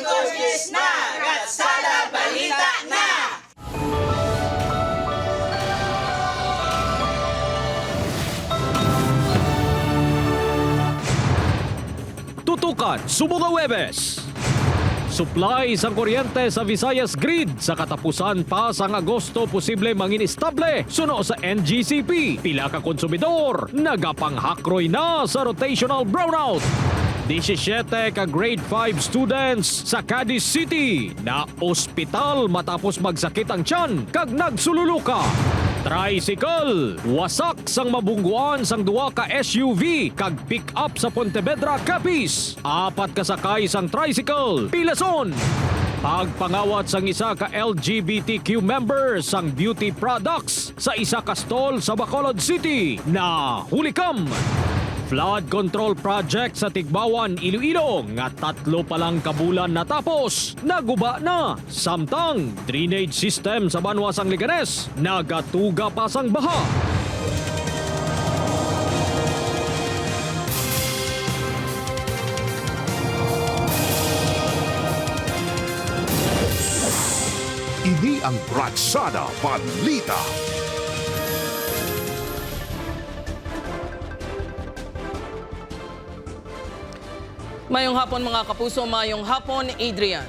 Gorgeous na! Gatsada Balita na! Tutukan Subuga Webes. Supply sang kuryente sa Visayas Grid sa katapusan pa sang Agosto posible mangin estable suno sa NGCP. Pila ka konsumidor nagapanghakroy na sa rotational brownout. 17 ka grade 5 students sa Cadiz City na ospital matapos magsakit ang tiyan kag nagsululuka. Tricycle, wasak sang mabungguan sang duwa ka SUV kag pick up sa Pontevedra, Capiz. 4 kasakay sang tricycle, pilason. Pagpangawat sang isa ka LGBTQ member sang beauty products sa isa ka stall sa Bacolod City na hulikam. Flood control project sa Tigbawan, Iloilo nga 3 pa lang kabulan natapos, naguba na. Samtang drainage system sa Banwasang Liganes, nagatuga pa sang baha. Ini ang Bratsada Balita. Mayong hapon mga kapuso, mayong hapon Adrian.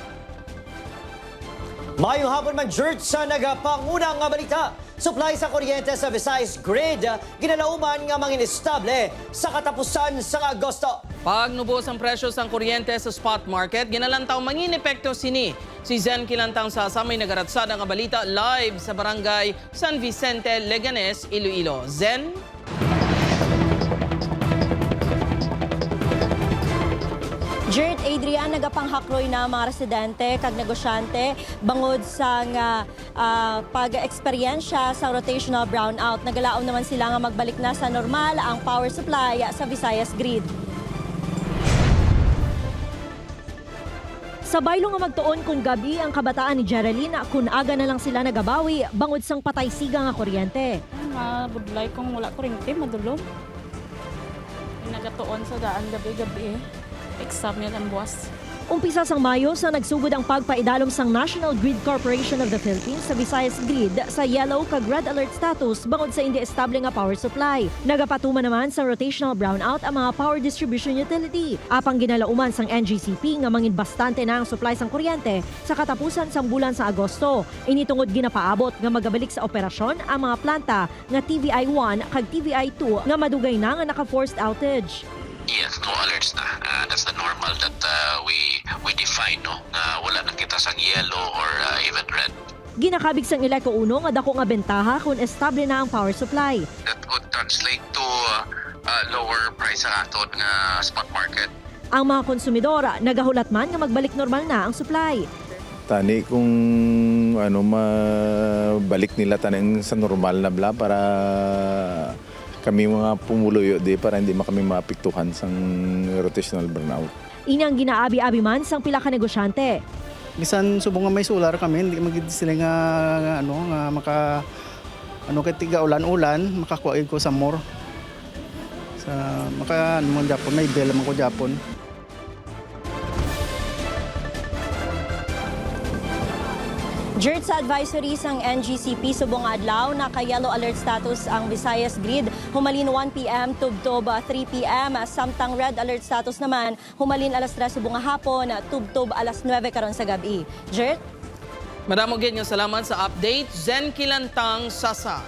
Mayong hapon man, George, sa nagapangunang nga balita. Supply sa kuryente sa Visayas Grid, ginalauman nga mangin estable sa katapusan sa Agosto. Pagnubos ang presyo sang kuryente sa spot market, ginalantaw mangin epekto sini. Si Zen Kilantang sa may nagaratsada nga balita live sa barangay San Vicente, Leganes, Iloilo. Zen? Jert, Adrian, nagapanghakloy na mga residente kag negosyante bangod sa pag-eksperyensya sa rotational brownout. Nagalaom naman sila nga magbalik na sa normal ang power supply sa Visayas Grid. Sa baylo nga magtuon kung gabi ang kabataan ni Geraldine kung aga na lang sila nagabawi bangod sang patay siga nga kuryente. Mabudlay kung wala kuryente, madulog. Nagatuon sa daan gabi-gabi. Exam yan ang buwas. Umpisa sang Mayo sa nagsugod ang pagpaidalom sang National Grid Corporation of the Philippines sa Visayas Grid sa yellow kag red alert status bangod sa hindi estable nga power supply. Nagapatuman naman sa rotational brownout ang mga power distribution utility. Apang ginalauman sang NGCP nga mangin bastante na ang supply sang kuryente sa katapusan sang bulan sa Agosto. Initungod ginapaabot nga magabalik sa operasyon ang mga planta nga TVI-1 kag TVI-2 nga madugay na nga naka-forced outage. Yes, no alerts na. That's the normal that we define, no? Wala na kita sang yellow or even red. Ginakabig sang Ileco 1 nga dako nga bentaha kung estable na ang power supply. That could translate to lower price sa aton nga spot market. Ang mga konsumidor nagahulat man nga magbalik normal na ang supply. Tani kung mabalik nila tanang sa normal na bla para kami mga pumuluyo di para hindi kami maapektuhan sang rotational burnout. Inyang ginaabi-abi man sang pila ka negosyante. Bisan subong nga may solar kami, hindi magid sila nga maka kay ulan-ulan, makakuha ko sa more. Sa maka mo Japon, may bela man ko Japon. Jert, sa advisory sang NGCP subong adlaw naka-yellow alert status ang Visayas Grid humalin 1 PM tubtob 3 PM samtang red alert status naman humalin alas 3 subong hapon tubtob alas 9 karon sa gabi. Jert? Madamo gid nga salamat sa update. Zen Kilantang Sasa.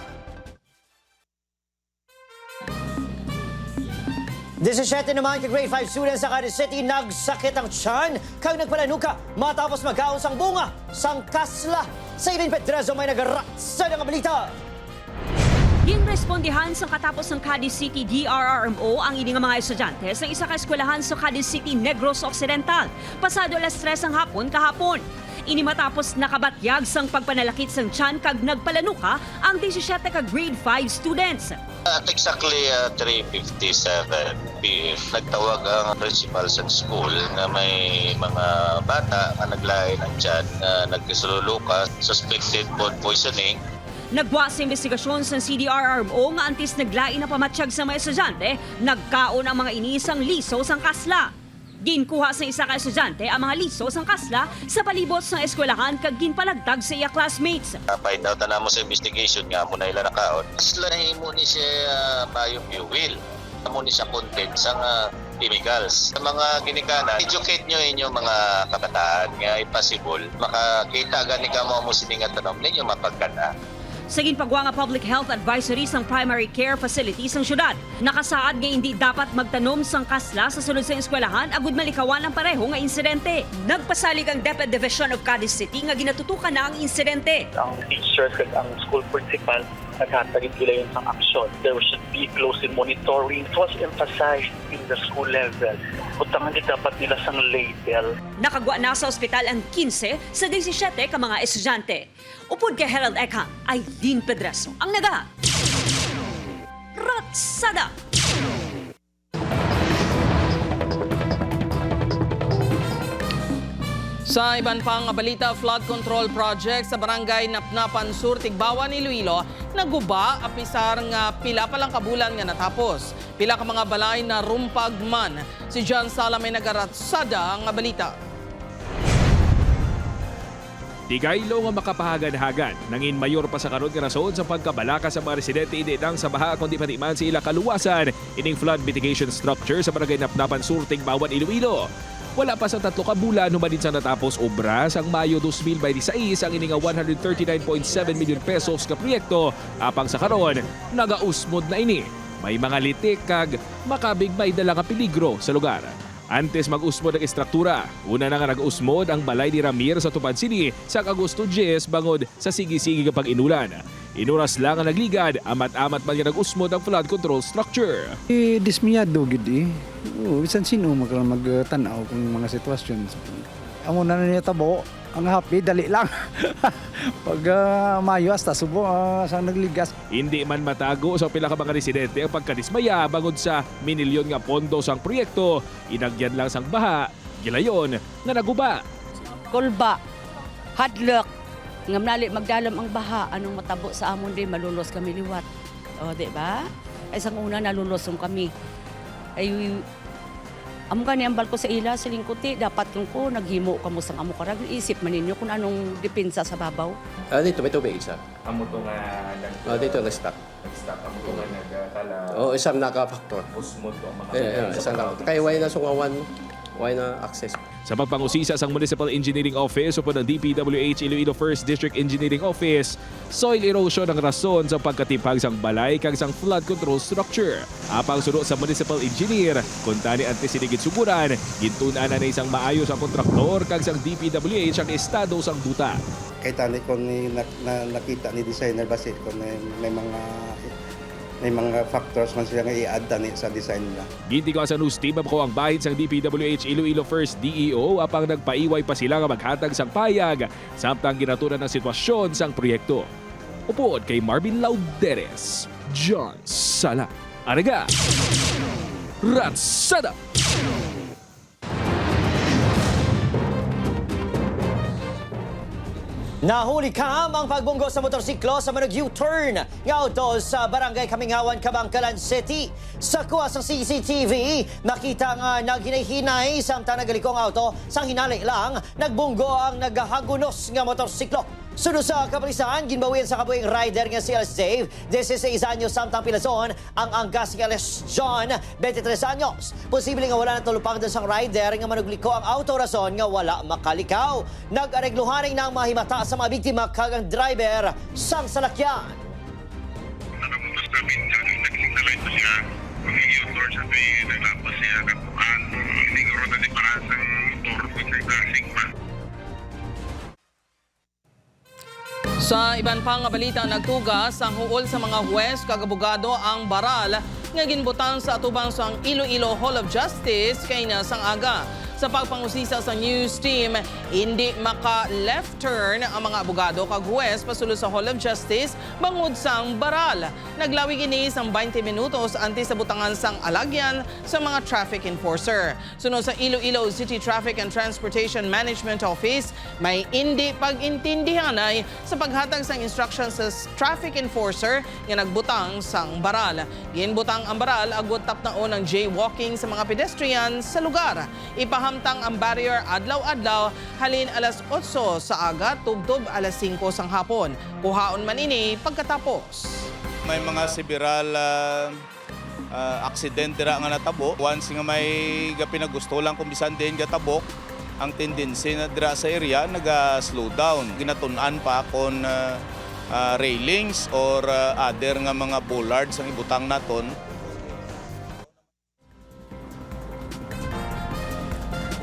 17 naman ka grade 5 students sa Cadiz City nagsakit ang tiyan kag nagpalanuka matapos magkaon sang bunga sang kasla. Sa Ilin Pedrezo may nagaratsa ng balita. Ginrespondihan sa katapos ng Cadiz City DRRMO ang ini nga mga estudyante sa isa ka eskwelahan sa Cadiz City, Negros Occidental. Pasado alas 3 ang hapon kahapon. Ini matapos nakabatyag sang pagpanalakit sang tiyan kag nagpalanuka ang 17 ka grade 5 students. At exactly 3:57 PM, nagtawag ang principal sa school na may mga bata na naglain ng tiyan na nagkasululuka, suspected food poisoning. Nagwa sa investigasyon sa CDRRMO nga antes naglain na pamatsyag sa mga estudyante, nagkaon ang mga inisang liso sang kasla. Ginkuha sa isa ka estudyante ang mga liso sang kasla sa palibot sang eskwelahan kag ginpalagtag sa iya classmates. Find out na mo sa investigation nga mo na ila nakaon. Sila nahimo ni siya mayong fuel. Amo ni siya content sa chemicals. Sa mga ginikanan, educate nyo inyong mga kabataan nga impossible. Makakita gani ka mo siningat tanom ninyo mapagkana. Sa ginpagawa nga public health advisory sang primary care facilities sang syudad, nakasaad nga hindi dapat magtanom sang kasla sa sulod sa eskwelahan agud malikawan ang pareho nga insidente. Nagpasalig ang DepEd Division of Cadiz City nga ginatutukan na ang insidente. Ang teachers at ang school principal naghatagin sila yung sang aksyon. There should be close monitoring. It was emphasized in the school level. Kung hindi dapat nila sang label. Nakagwa na sa ospital ang 15 sa 17 ka mga estudyante. Upod kay Herald Eka, Aileen Pedreso ang naga. Ratsada! Sa iban pang balita, flood control project sa barangay Napnapan Sur, Tigbawan, Iloilo, naguba apisar nga pila pa lang kabulan nga natapos. Pila ka mga balay na rumpag man. Si John Sala may nagaratsada ang balita. Di kailo nga makapahagan-hagan. Nangin mayor pa sa karon nga rason sa pagkabalaka sa mga residente hindi lang sa baha kundi pati man sa ila kaluwasan ining flood mitigation structure sa barangay Napnapan Sur, Tigbawan, Iloilo. Wala pa sa 3 ka bulan humadin sa natapos obra sang Mayo 2026 ang ininga 139.7 milyon pesos ka proyekto apang sa karon nagausmod na ini. May mga litik kag makabig may dala nga peligro sa lugar. Antes mag-usmod ang istruktura, una na nga nag-usmod ang balay ni Ramir sa Tupad City sa Agosto 10 bangod sa sige-sige kapag inulan. Inuras lang ang nagligad, amat-amat man nga nag-usmod ang flood control structure. Dismiyado gid bisan sino magtanaw kung mga sitwasyon. Amo na niya tabo, ang happy dali lang. Pag Mayo hasta Subo sang nagligas. Hindi man matago sa pila ka mga residente ang pagkadismaya bangod sa minilyon nga pondo sang proyekto, inagyan lang sang baha, gilayon nga naguba. Kulba, hadlock, nga mnali magdalam ang baha, anong matabo sa amon din, malulos kami liwat. O, di ba? Ay, sang una nalulosong kami. Ay, amo ka ang balko sa ila, silingkuti, dapat kung ko, naghimo ka mo sang amo karag, isip man ninyo kung anong depensa sa babaw. Dito, may tubig isa. Amo to nga Dito, nag-stop. amo to nga nagkala Isang naka-factor. usmod to ang mga Isang naka. Kaya why na sungawan, why na access. Sa pagpangusisa sang Municipal Engineering Office o ng DPWH Iloilo 1st District Engineering Office, soil erosion ang rason sa pagkatipag sang balay kag sang flood control structure. Apang suno sa Municipal Engineer, kuntani antes sinigid suburan, gintunan na isang maayos ang kontraktor kag sang DPWH ang estado sang duta. Kay tani ko ni nakita ni designer basit ko may mga factors man sila nga i-add tani sa design nila. Ginti ko sa news team ko ang bahid sang DPWH Iloilo 1st DEO apang nagpaiway pa sila nga maghatag sang payag samtang ginatunan ng sitwasyon sang proyekto. Upod kay Marvin Lauderes, John Sala, Araga, Ratsada. Nahuli kam ang pagbunggo sa motorsiklo sa manag U-turn nga auto sa barangay Kamingawan, Kabangkalan City. Sa kuwas ng CCTV, nakita nga naghinay-hinay samtang nagalikong auto sang hinalay lang nagbunggo ang nagahagunos nga motorsiklo. Sunod sa kapalisan, ginbawian sa kabuing rider nga si Alice Dave, 16 anyos samtang pilason ang angkas nga Alice John, 23 anyos. Posible nga wala na tulupang doon sang rider nga manugliko ang auto rason nga wala makalikaw. Nag-aregluhaning ng mahimata sa mga biktima kag ang driver sang salakyan. Nakapuntos namin dyan, nagsignalize na siya. Kung i-U-turn siya, naglapas siya kapuan. Hindi ko rin na para sa motor kung naglasing pa. Sa iban pang balita, nagtugas ang huol sa mga huwes kag abogado ang baral nga ginbutang sa atubang sang Iloilo Hall of Justice kay na sang aga. Sa pagpangusisa sa news team, hindi maka-left turn ang mga abogado kag huwes pasulo sa Hall of Justice bangod sang baral. Naglawig ini sang 20 minutos antes sa butangan sang alagyan sa mga traffic enforcer. Sunod sa Iloilo City Traffic and Transportation Management Office, may hindi pag-intindihan ay sa paghatag sang instructions sa traffic enforcer nga nagbutang sang baral. Ginbutang ang baral agud tapnaon ng jaywalking sa mga pedestrian sa lugar. Ipahamtang ang barrier adlaw-adlaw halin alas 8 sa aga tubtob alas 5 sang hapon. Kuhaon man ini pagkatapos. May mga several aksidente ra nga natabo. Once nga may pinagusto lang kung bisan din gatabok, ang tendency na dira sa area naga-slow down. Ginatun-an pa kon railings or other nga mga bollards ang ibutang naton.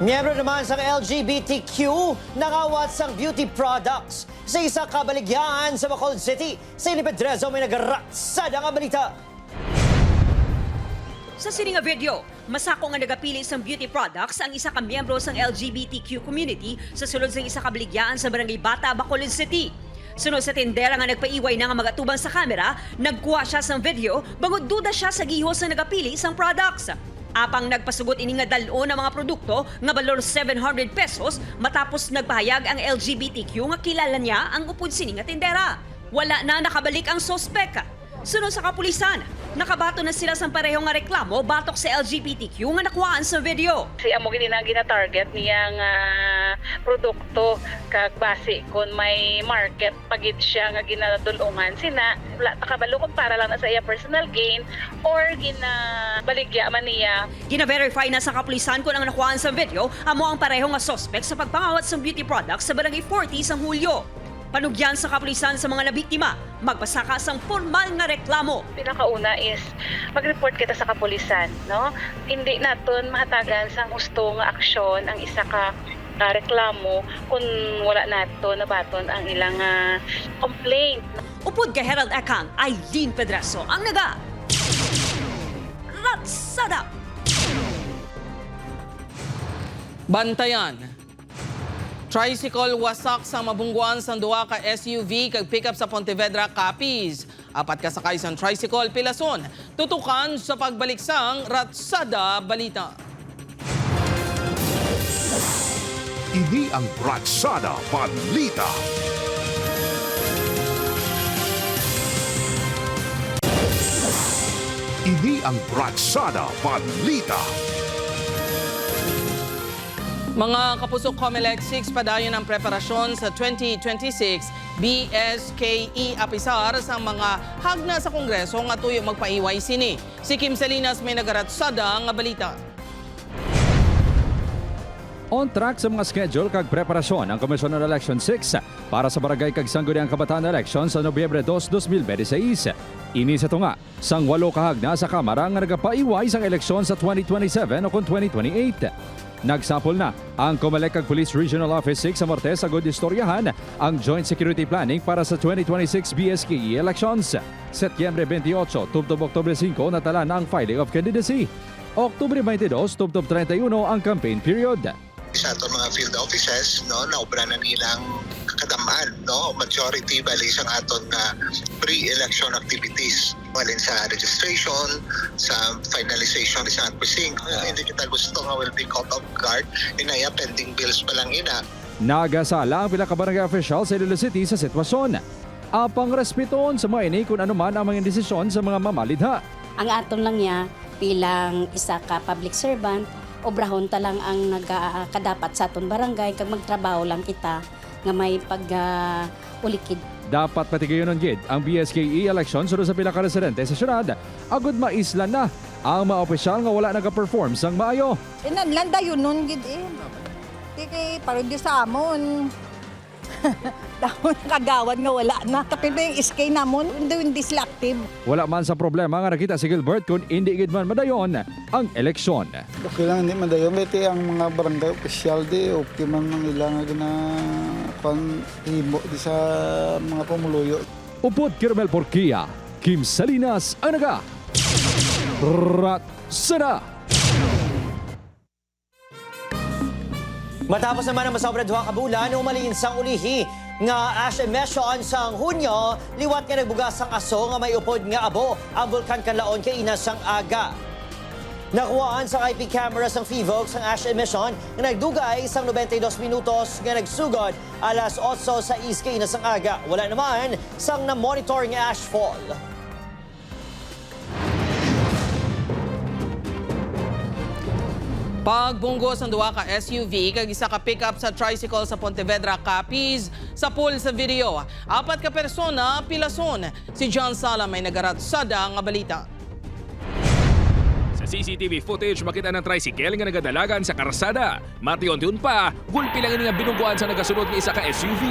Miyembro naman sa LGBTQ nakawat sang beauty products sa isa kabaligyan sa Bacolod City. Sa Pedrezo may nagaratsada nga balita. Sa sining nga video, masako nga nagapili sang beauty products ang isa ka miyembro sang LGBTQ community sa sulod sang isa kabaligyan sa Barangay Bata, Bacolod City. Sunod sa tindera nga nagpaiway na nga magatubang sa kamera, nagkuha siya sang video bangod duda siya sa gihos nga nagapili sang products. Apang nagpasugot ini nga dalon ang mga produkto nga balor 700 pesos matapos nagpahayag ang LGBTQ nga kilala niya ang upod sini nga tindera. Wala na nakabalik ang sospek. Sunod sa kapulisan, nakabato na sila sa pareho nga reklamo batok sa LGBTQ nga nakuhaan sa video. Si amo gini na gina-target niyang produkto kag base kun may market pagid siya nga ginadulungan sina wala ta kabalo kung para lang na sa iya personal gain or ginabaligya man niya. Gina-verify na sa kapulisan kung ang nakuhaan sa video amo ang pareho nga suspect sa pagpangawat sa beauty products sa Barangay 40 sa Hulyo. Panugyan sa kapulisan sa mga nabiktima, magpasaka sang formal nga reklamo. Pinakauna is mag-report kita sa kapulisan, no? Hindi naton mahatagan sang gusto nga aksyon ang isa ka reklamo kung wala nato nabaton ang ilang complaint. Upod kay Herald Akang, Aileen Pedreso ang naga ratsada. Bantayan. Tricycle wasak sa mabungguan sa duwa ka SUV kag pickup sa Pontevedra, Capiz. Apat ka sakay sa tricycle pilason. Tutukan sa pagbaliksang Ratsada Balita. Ini ang Ratsada Balita. Ini ang Ratsada Balita. Mga kapusok, Comelec 6 padayon ang preparasyon sa 2026 BSKE apisar sa mga hagna sa Kongreso nga tuyo magpaiway sini. Si Kim Salinas may nagaratsada nga balita. On track sa mga schedule kag preparasyon ang Komisyon ng Election 6 para sa Barangay kag Sangguniang Kabataan Election sa Nobyembre 2, 2026. Ini sa tunga, sang 8 kahagna sa Kamara nga nagapaiway sang eleksyon sa 2027 o 2028. Nagsapol na ang Comelec kag Police Regional Office 6 sa Martes agud istoryahan ang Joint Security Planning para sa 2026 BSKE elections. Setyembre 28 tubtob Oktubre 5 natala na ang filing of candidacy. Oktubre 22 tubtob 31 ang campaign period. Sa ato mga field offices, no, naubra na nilang kadamaan, no, majority bali sang aton na pre-election activities. Walin sa registration, sa finalization sa precinct. Hindi kita gusto nga will be caught off guard. Inaya pending bills pa lang ina. Nagasala ang pila ka barangay official sa Iloilo City sa sitwasyon. Apang respeton sa mga ini kung ano man ang mga desisyon sa mga mamalidha. Ang aton lang niya bilang isa ka public servant, obrahon ta lang ang nagkadapat sa aton barangay kag magtrabaho lang kita nga may pag-ulikid. Dapat patigayon gid ang BSKE election sunod sa pila ka residente sa syudad. Agud maisla na ang mga opisyal nga wala nag-perform sang maayo. Inanlanda yun nun gid eh. Tiki, parang di sa amon. Dahon kagawad nga wala na. Kapil ba yung iskay namon, hindi sila active. Wala man sa problema nga nakita si Gilbert kung hindi gid man madayon ang eleksyon. Okay lang, hindi madayon. Iti ang mga barangay official di, okay man ang ilang na himo di sa mga pumuluyo. Upod Kirmel Porquia, Kim Salinas ang naga Ratsada. Matapos naman ang masobra 2 ka bulan, umalin sang ulihi nga ash emission sang Hunyo, liwat nga nagbugas sang aso nga may upod nga abo ang bulkan Kanlaon kay ina sang aga. Nakuhaan sa IP camera sang FIVOX ang ash emission nga nagdugay sang 92 minutos nga nagsugod alas 8 sa East kay ina sang aga. Wala naman sang na-monitor nga ash fall. Pagbunggos ang duwa ka SUV kag isa ka pickup sa tricycle sa Pontevedra, Capiz. Sa pool sa video, 4 ka persona pilason. Si John Sala may nagaratsada nga balita. Sa CCTV footage, makita ng tricycle nga nagadalagan sa karsada. Matiyon-tiyon pa, gulpi lang ini nga binungguan sa nagasunod nga isa ka SUV.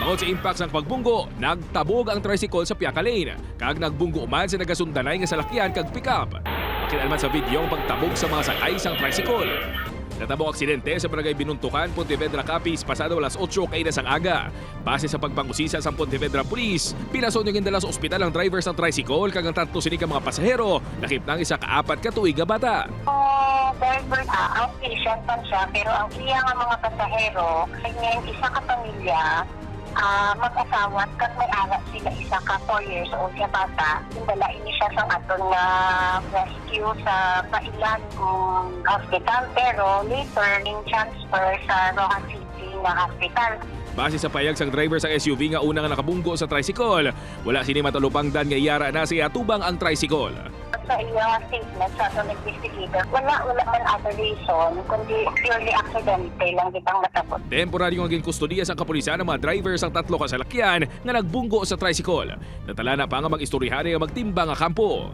Bangod sa impact ng pagbunggo, nagtabog ang tricycle sa Piaca Lane. Kag nagbunggo man sa nagasundanay nga salakyan kag pickup. Makita naman sa video ang pagtabog sa mga sakay sang tricycle. Natabong aksidente sa barangay Binuntukan, Pontevedra, Capiz, pasado alas 8 kay sang aga. Base sa pagpangusisa sa Pontevedra Police, pinason yung indala sa ospital ang driver ng tricycle kag ang 3 sini ka mga pasahero. Nakip ng isa ka 4 ka tuig nga bata. Driver ang patient pa siya, pero ang iya nga mga pasahero, ngayon isa ka pamilya, mag-asawa at may anak sila isa ka 4 years old siya bata. Dalain niya siya sa aton na rescue sa Pailan hospital, pero later yung transfer sa Rojas City na hospital. Base sa payag sang driver sa SUV nga una nga nakabunggo sa tricycle, wala sini matalupangdan nga iyara na siya tubang ang tricycle. Sa iyang statement sa atong investigator, wala man other reason, kundi purely accidente lang kitang matapot. Temporaryo nga ginkustudiya sa kapulisan ang mga driver sang 3 ka salakyan nga nagbunggo sa tricycle. Natala na pa nga mag-istoryahan nga magtimbang nga kampo.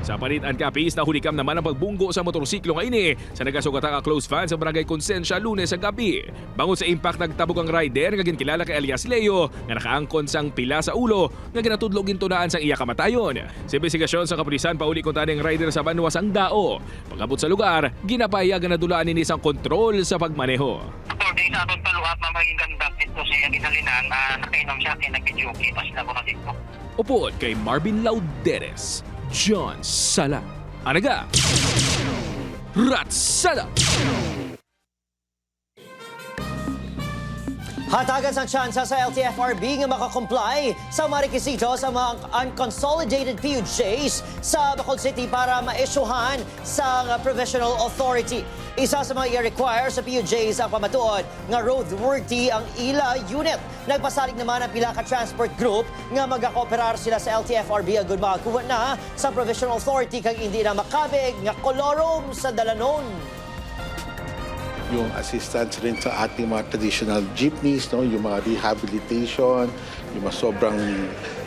Sa Panitan, Capiz, nahulikam naman ang pagbunggo sa motorsiklo nga ini sa nagasugatan nga close fan sa barangay Konsensya Lunes sa gabi. Bangod sa impact, nagtabog ang rider nga ginkilala kay alias Leo nga nakaangkon sang pila sa ulo nga ginatudlo gintunaan sang iya kamatayon. Sa investigasyon sa kapulisan, pauli kung taning rider sa banwas ang dao. Pagabot sa lugar, ginapayagan na dulaan ni isang kontrol sa pagmaneho. According sa atong paluhat na maging conduct dito siya ginalinan, nakainom siya kay nag-jockey pas na ko na dito. Upod kay Marvin Lauderes, John Sala, Anaga, Ratsada. Hatagan sang tsansa sa LTFRB nga makakomply sa mga rekisito sa mga unconsolidated PUJs sa Bacolod City para ma-issuehan sa Provisional Authority. Isa sa mga i-require sa PUJs ang pamatuod nga roadworthy ang ila unit. Nagpasalig naman ang pila ka transport group nga magkakooperar sila sa LTFRB agud makakuha na sa Provisional Authority kag hindi na makabig nga kolorom sa dalanon. Yung assistance rin sa ating mga traditional jeepneys, no? Yung mga rehabilitation, yung mga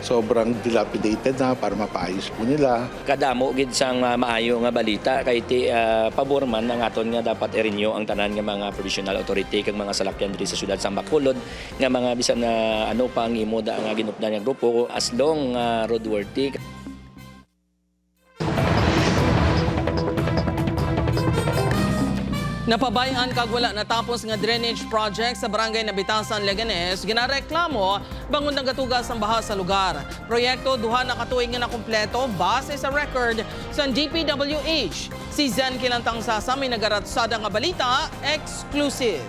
sobrang dilapidated na para mapaayos po nila. Kadamo gid sang maayo nga balita kay ti pabor man ang aton nga dapat i-renew ang tanan nga mga provisional authority kag mga salakyan diri sa syudad sa Bacolod nga mga bisan na ano pa ang imo da nga ginupdan nga grupo as long roadworthy. Napabayaan kag wala natapos nga drainage project sa barangay Nabitasan, Leganes, ginareklamo bangon ng gatugas ang baha sa lugar. Proyekto duha na katuig nga nakumpleto base sa record sa DPWH. Si Zen Kilantang Sasa may nagaratsada nga balita, exclusive.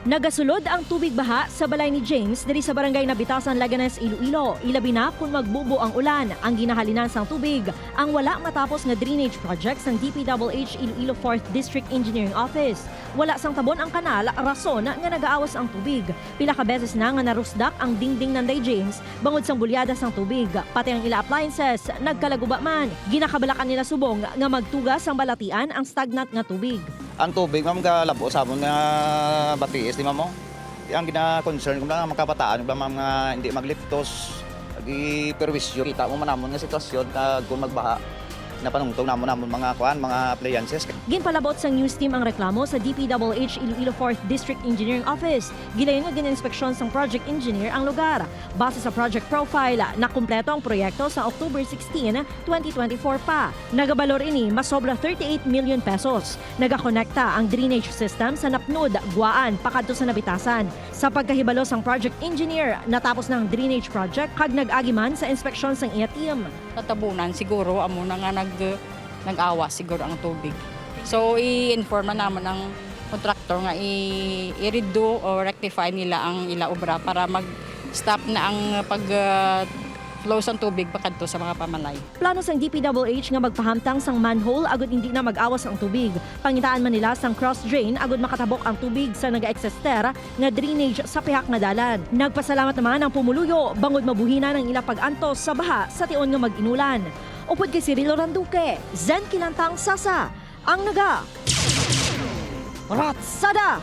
Nagasulod ang tubig baha sa balay ni James diri sa barangay Nabitasan, Leganes, Iloilo. Ilabi na kung magbubo ang ulan. Ang ginahalinan sang tubig ang wala matapos nga drainage project sang DPWH Iloilo 4th District Engineering Office. Wala sang tabon ang kanal, rason nga nagaawas ang tubig. Pila ka beses na nga narusdak ang dingding nanday James bangod sang bulyada sang tubig. Pati ang ila appliances nagkalaguba man. Ginakabalakan nila subong nga magtugas ang balatian ang stagnant nga tubig. Ang tubig, ma'am, galabo sa amon nga batiis, di ma'am mo. Ang gina-concern ko lang, makabataan, ma'am, nga hindi magliptos, di perwisyo. Kita mo man amon nga sitwasyon kung magbaha. napanungtong namon mga appliances. Ginpalabot sa news team ang reklamo sa DPWH Iloilo 4th District Engineering Office. Gilayon nga gininspeksyon sang project engineer ang lugar. Base sa project profile, nakumpleto ang proyekto sa October 16, 2024 pa. Nagabalor ini masobra 38 million pesos. Nagakonekta ang drainage system sa Napnud, Guaan, pakadto sa Nabitasan. Sa pagkahibalo sang project engineer, natapos na ang drainage project kag nag-agiman sa inspeksyon sang iya team. Tatabunan siguro amo na nga nag-awa siguro ang tubig. So i-inform na naman ang contractor nga i-redo o rectify nila ang ila obra para mag-stop na ang flow sang tubig pakadto sa mga pamalay. Plano sang DPWH nga magpahamtang sang manhole agud hindi na mag-awas ang tubig. Pangitaan man nila sang cross drain agud makatabok ang tubig sa naga-exister nga drainage sa pihak na dalan. Nagpasalamat naman ang pumuluyo bangod mabuhina ng ila pag-antos sa baha sa tion nga mag-inulan. Upod kay Cirilo Randuque, Zen Kilantang Sasa, ang naga Ratsada!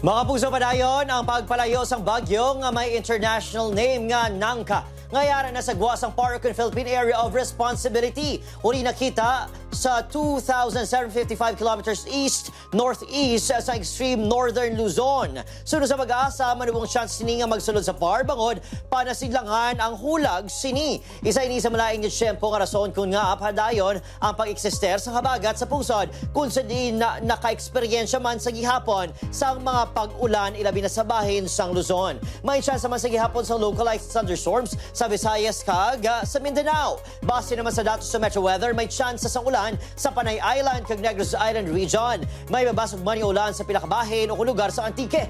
Mga puso padayon, ang pagpalayo sang bagyo nga may international name nga Nangka. Ngayara na sa Guasang Paracan Philippine Area of Responsibility. Uli nakita sa 2,755 kilometers east-northeast sa extreme northern Luzon. Sunod sa pag-asa, manubong chance sini nga magsulod sa par, bangod panasidlangan ang hulag sini. Isa ini sa malaing tiyempo nga rason kung nga padayon ang pag-eksister sa habagat sa pusod kung sa di na naka-eksperyensya man sa gihapon sa mga pag-ulan ilabi na sa bahin sang Luzon. May chance naman sa gihapon sa localized thunderstorms sa Visayas kag sa Mindanao. Base naman sa datos sa Metro Weather, may chance sa ulan sa Panay Island kag Negros Island region. May babasog man yung ulan sa pinakabahin o lugar sa Antique.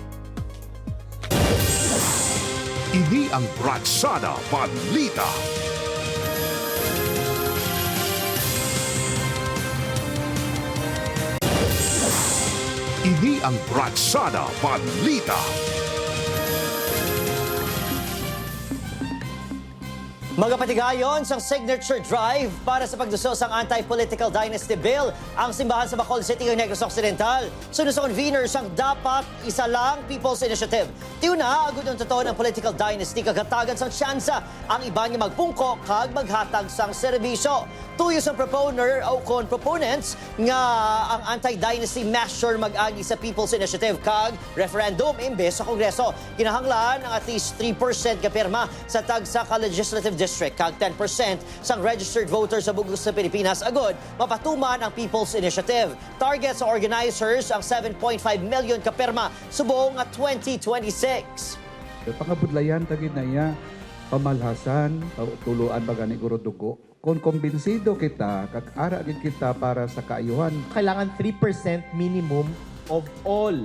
Ini ang Bratsada Balita. Ini ang Bratsada Balita. Magapatigayon sang signature drive para sa pagduso sang anti-political dynasty bill ang simbahan sa Bacolod City ug Negros Occidental. Sunod sa convener sang dapat isa lang People's Initiative. Tiuna agud ang totoo ng political dynasty kagatagan sang tsansa ang iba nga magpungko kag maghatag sang serbisyo. Tuyo sang proponer o proponents nga ang anti-dynasty measure mag-agi sa People's Initiative kag referendum imbes sa Kongreso. Kinahanglan ang at least 3% kapirma sa tagsa ka legislative district kag 10% sang registered voters sa bugos sa Pilipinas agud mapatuman ang People's Initiative. Target sa organizers ang 7.5 million kapirma subong at 2026. Pangabudlayan tagid na iya pamalhasan, tuluan bagani guro dugo. Kung kumbinsido kita, kag-ara gid kita para sa kaayuhan. Kailangan 3% minimum of all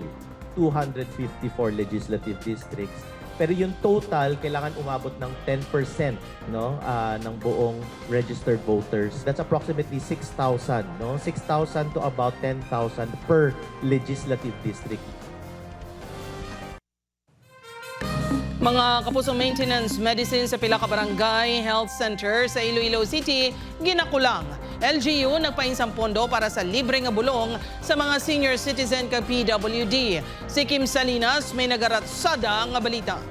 254 legislative districts. Pero yung total, kailangan umabot ng 10% no, ng buong registered voters. That's approximately 6,000. No? 6,000 to about 10,000 per legislative district. Mga kapuso, maintenance medicine sa pila ka barangay health center sa Iloilo City ginakulang. LGU nagpainsang pondo para sa libre nga bulong sa mga senior citizen kag PWD. Si Kim Salinas may nagaratsada nga balita.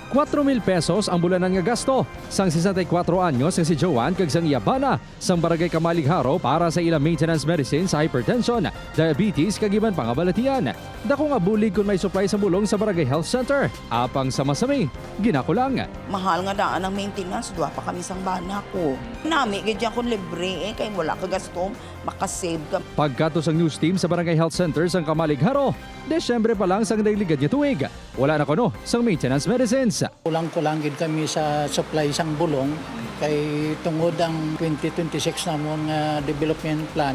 4,000 pesos ang bulanan nga gasto. Sang 64 anyos nga si Joan kag sang Yabana sang barangay Kamaligharo para sa ilang maintenance medicine sa hypertension, diabetes kag iban pangabalatian. Dako nga bulig kun may supply sa bulong sa barangay health center. Apang sa masami, ginakulang. Mahal nga daan ang maintenance, duwa pa kami sang bana ko. Nami gid kun libre kay wala ka gasto, makasave ka. Pagkato sang news team sa barangay health center sang Kamaligharo, Desyembre pa lang sang nagligad niya tuig. Wala na kuno sang maintenance medicines. Kulang-kulang gid kami sa supply sang bulong kay tungod ang 2026 namon nga development plan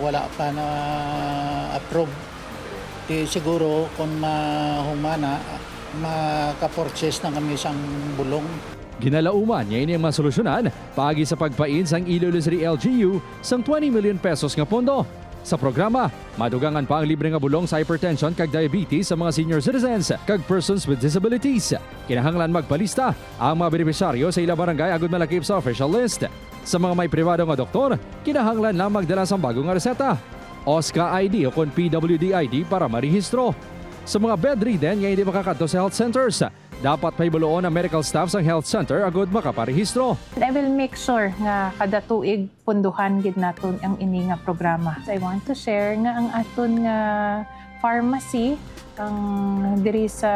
wala pa na approve. Di siguro kung mahumana maka-purchase na kami sang bulong. Ginalauman niya ini ang masolusyonan paagi sa pagpain sang Iloilo City LGU sang 20 million pesos nga pondo. Sa programa, madugangan pa ang libre nga bulong sa hypertension kag diabetes sa mga senior citizens kag persons with disabilities. Kinahanglan magpalista ang mga benepisyaryo sa ilang barangay agud malakip sa official list. Sa mga may pribado nga doktor, kinahanglan lang magdala sang bagong nga reseta. OSCA ID o kon PWD ID para marehistro. Sa mga bedridden nga hindi makakadto sa health centers, dapat may buloon ang medical staff sa health center agud makaparehistro. I will make sure nga kada tuig punduhan gid naton ang ini nga programa. I want to share nga ang aton nga pharmacy ang diri sa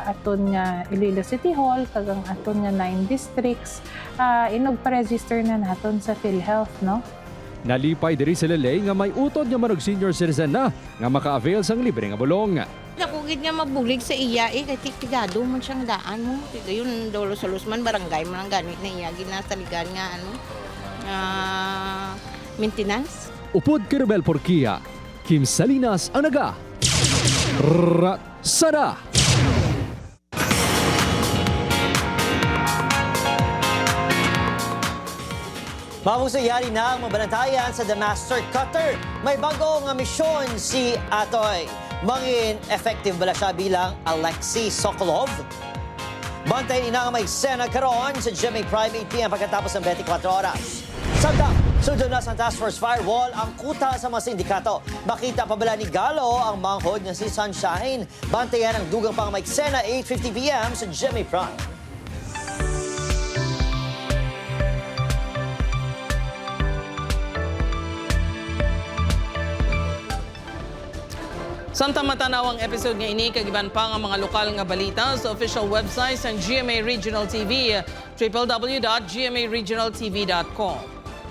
aton nga Iloilo City Hall kag ang aton nga 9 districts inog pa-register na naton sa PhilHealth, no? Nalipay diri sila lay nga may utod nga manog senior citizen na nga maka-avail sang libre nga bulong. Nakugid nga mabulig sa iya kay tigado man siyang daan mo. Tiga yun dolo sa Lusman barangay man ang ganit na iya ginasaligan nga maintenance. Upod Kiribel Porquia, Kim Salinas ang naga. Ratsada. Mamusayari na ang mabanatayan sa The Master Cutter. May bagong misyon si Atoy. Mangin effective bala siya bilang Alexei Sokolov? Bantayin ina ang may eksena karon sa GMA Prime 8 p.m. pagkatapos ng 24 oras. Samtang, sunod na sa Task Force Firewall ang kuta sa mga sindikato. Makita pa bala ni Galo ang manghod nga si Sunshine. Bantayan ang dugang pang may eksena 8:50 p.m. sa GMA Prime. Samtang matanaw ang episode nga ini, kagiban pa ang mga lokal nga balita sa official website ng GMA Regional TV, www.gmaregionaltv.com.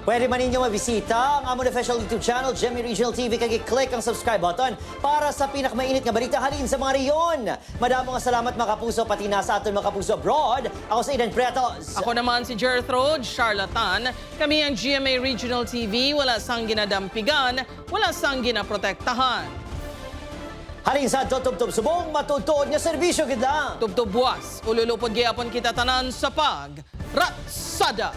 Pwede man ninyo mabisita ang amon official YouTube channel, GMA Regional TV, kag i-click ang subscribe button para sa pinakamainit nga balita halin sa mga riyon. Madamo nga salamat mga kapuso, pati na sa aton mga kapuso abroad. Ako si Eden Pretos. Ako naman si Gertrude Charlatan. Kami ang GMA Regional TV, wala sang ginadampigan, wala sang ginaprotektahan. Halin sa tubtob subong matutuod nga serbisyo gid lang. Tubtob buwas, ululupod gyapon kita tanan sa pag Ratsada.